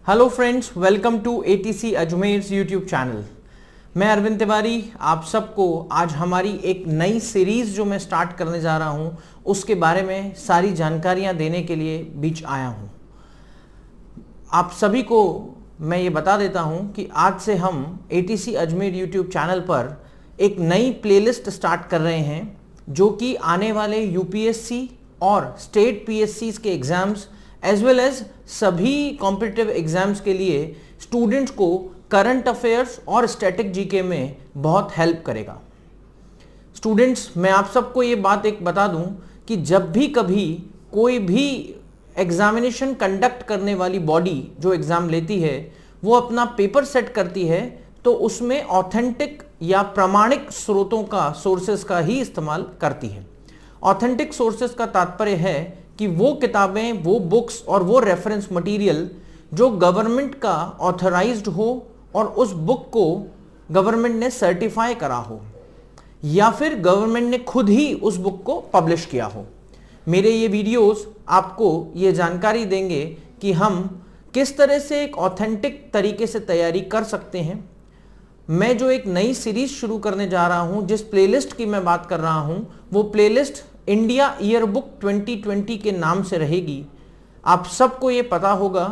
Hello friends, welcome to ATC Ajmer YouTube channel. मैं अरविंद तिवारी आप सबको आज हमारी एक नई सीरीज़ जो मैं स्टार्ट करने जा रहा हूं उसके बारे में सारी जानकारियां देने के लिए बीच आया हूं। आप सभी को मैं ये बता देता हूं कि आज से हम एटीसी अजमेर यूट्यूब चैनल पर एक नई प्लेलिस्ट स्टार्ट कर रहे हैं जो कि आने वाले यूपीएससी और स्टेट पीएससीज के एग्ज़ाम्स एज वेल एज सभी कॉम्पिटिटिव एग्जाम्स के लिए स्टूडेंट्स को करंट अफेयर्स और स्टैटिक जीके में बहुत हेल्प करेगा। स्टूडेंट्स, मैं आप सबको ये बात एक बता दूं कि जब भी कभी कोई भी एग्जामिनेशन कंडक्ट करने वाली बॉडी जो एग्ज़ाम लेती है वो अपना पेपर सेट करती है तो उसमें ऑथेंटिक या प्रामाणिक स्रोतों का सोर्सेज का ही इस्तेमाल करती है। ऑथेंटिक सोर्सेज का तात्पर्य है कि वो किताबें, वो बुक्स और वो रेफरेंस मटेरियल जो गवर्नमेंट का ऑथराइज्ड हो और उस बुक को गवर्नमेंट ने सर्टिफाई करा हो या फिर गवर्नमेंट ने खुद ही उस बुक को पब्लिश किया हो। मेरे ये वीडियोस आपको ये जानकारी देंगे कि हम किस तरह से एक ऑथेंटिक तरीके से तैयारी कर सकते हैं। मैं जो एक नई सीरीज शुरू करने जा रहा हूं, जिस प्लेलिस्ट की मैं बात कर रहा हूं, वो प्लेलिस्ट इंडिया ईयर बुक 2020 के नाम से रहेगी। आप सबको ये पता होगा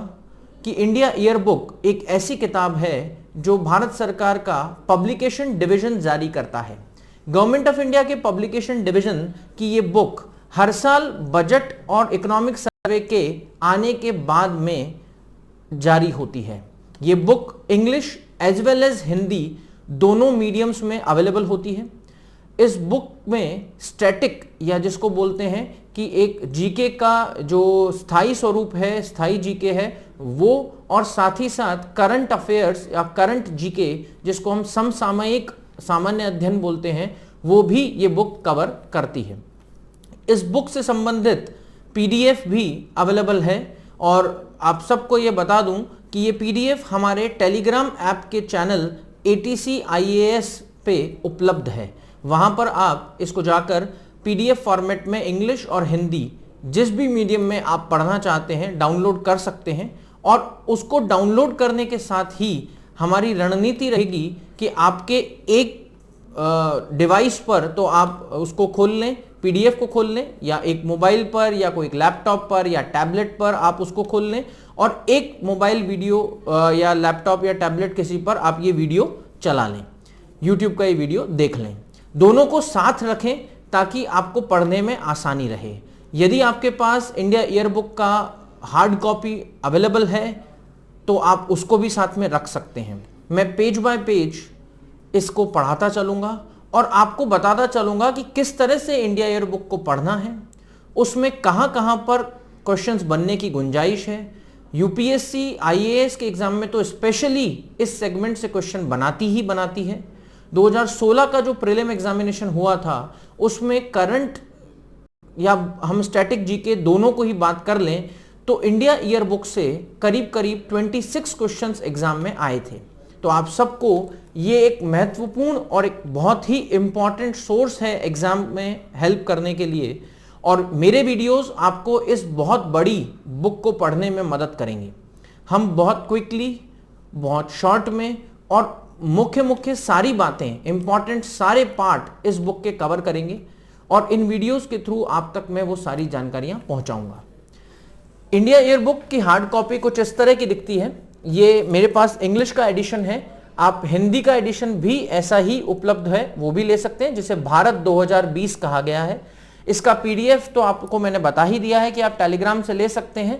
कि इंडिया ईयर बुक एक ऐसी किताब है जो भारत सरकार का पब्लिकेशन डिवीजन जारी करता है। गवर्नमेंट ऑफ इंडिया के पब्लिकेशन डिवीजन की ये बुक हर साल बजट और इकोनॉमिक सर्वे के आने के बाद में जारी होती है। ये book English as well as Hindi दोनों मीडियम्स में अवेलेबल होती है। इस बुक में स्टैटिक या जिसको बोलते हैं कि एक जीके का जो स्थायी स्वरूप है, स्थायी जीके है वो, और साथ ही साथ करंट अफेयर्स या करंट जीके जिसको हम समसामयिक सामान्य अध्ययन बोलते हैं, वो भी ये बुक कवर करती है। इस बुक से संबंधित पीडीएफ भी अवेलेबल है और आप सबको ये बता दूं कि ये पीडीएफ हमारे टेलीग्राम ऐप के चैनल एटीसी IAS पे उपलब्ध है। वहाँ पर आप इसको जाकर पीडीएफ फॉर्मेट में इंग्लिश और हिंदी जिस भी मीडियम में आप पढ़ना चाहते हैं डाउनलोड कर सकते हैं। और उसको डाउनलोड करने के साथ ही हमारी रणनीति रहेगी कि आपके एक डिवाइस पर तो आप उसको खोल लें, पीडीएफ को खोल लें, या एक मोबाइल पर या कोई लैपटॉप पर या टैबलेट पर आप उसको खोल लें, और एक मोबाइल वीडियो या लैपटॉप या टैबलेट किसी पर आप ये वीडियो चला लें, यूट्यूब का ये वीडियो देख लें। दोनों को साथ रखें ताकि आपको पढ़ने में आसानी रहे। यदि आपके पास इंडिया ईयर बुक का हार्ड कॉपी अवेलेबल है तो आप उसको भी साथ में रख सकते हैं। मैं पेज बाय पेज इसको पढ़ाता चलूँगा और आपको बताता चलूँगा कि किस तरह से इंडिया ईयर बुक को पढ़ना है, उसमें कहाँ कहाँ पर क्वेश्चंस बनने की गुंजाइश है। यूपीएससी IAS के एग्ज़ाम में तो स्पेशली इस सेगमेंट से क्वेश्चन बनाती है। 2016 का जो प्रीलिम एग्जामिनेशन हुआ था उसमें करंट या हम स्टैटिक जीके दोनों को ही बात कर लें तो इंडिया ईयर बुक से करीब 26 क्वेश्चंस एग्जाम में आए थे। तो आप सबको ये एक महत्वपूर्ण और एक बहुत ही इंपॉर्टेंट सोर्स है एग्जाम में हेल्प करने के लिए, और मेरे वीडियोस आपको इस बहुत बड़ी बुक को पढ़ने में मदद करेंगे। हम बहुत क्विकली, बहुत शॉर्ट में और मुख्य सारी बातें, इंपॉर्टेंट सारे पार्ट इस बुक के कवर करेंगे और इन वीडियोस के थ्रू आप तक मैं वो सारी जानकारियां पहुंचाऊंगा। इंडिया ईयर बुक की हार्ड कॉपी कुछ इस तरह की दिखती है। ये मेरे पास इंग्लिश का एडिशन है, आप हिंदी का एडिशन भी ऐसा ही उपलब्ध है, वो भी ले सकते हैं, जिसे भारत 2020 कहा गया है। इसका पीडीएफ तो आपको मैंने बता ही दिया है कि आप टेलीग्राम से ले सकते हैं,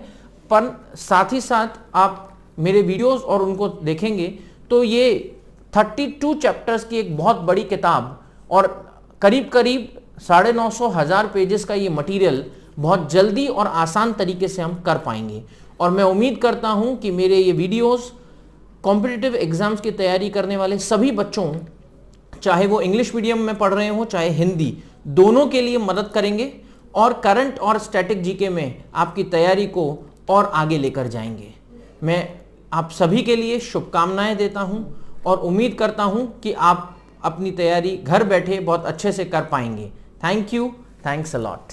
पर साथ ही साथ आप मेरे वीडियोस और उनको देखेंगे तो ये 32 चैप्टर्स की एक बहुत बड़ी किताब और करीब 950,000 पेजेस का ये मटेरियल बहुत जल्दी और आसान तरीके से हम कर पाएंगे। और मैं उम्मीद करता हूं कि मेरे ये वीडियोस कॉम्पिटिटिव एग्जाम्स की तैयारी करने वाले सभी बच्चों, चाहे वो इंग्लिश मीडियम में पढ़ रहे हो चाहे हिंदी, दोनों के लिए मदद करेंगे और करंट और स्टैटिक जीके में आपकी तैयारी को और आगे लेकर जाएंगे। मैं आप सभी के लिए शुभकामनाएं देता हूं और उम्मीद करता हूं कि आप अपनी तैयारी घर बैठे बहुत अच्छे से कर पाएंगे। Thank you, thanks a lot.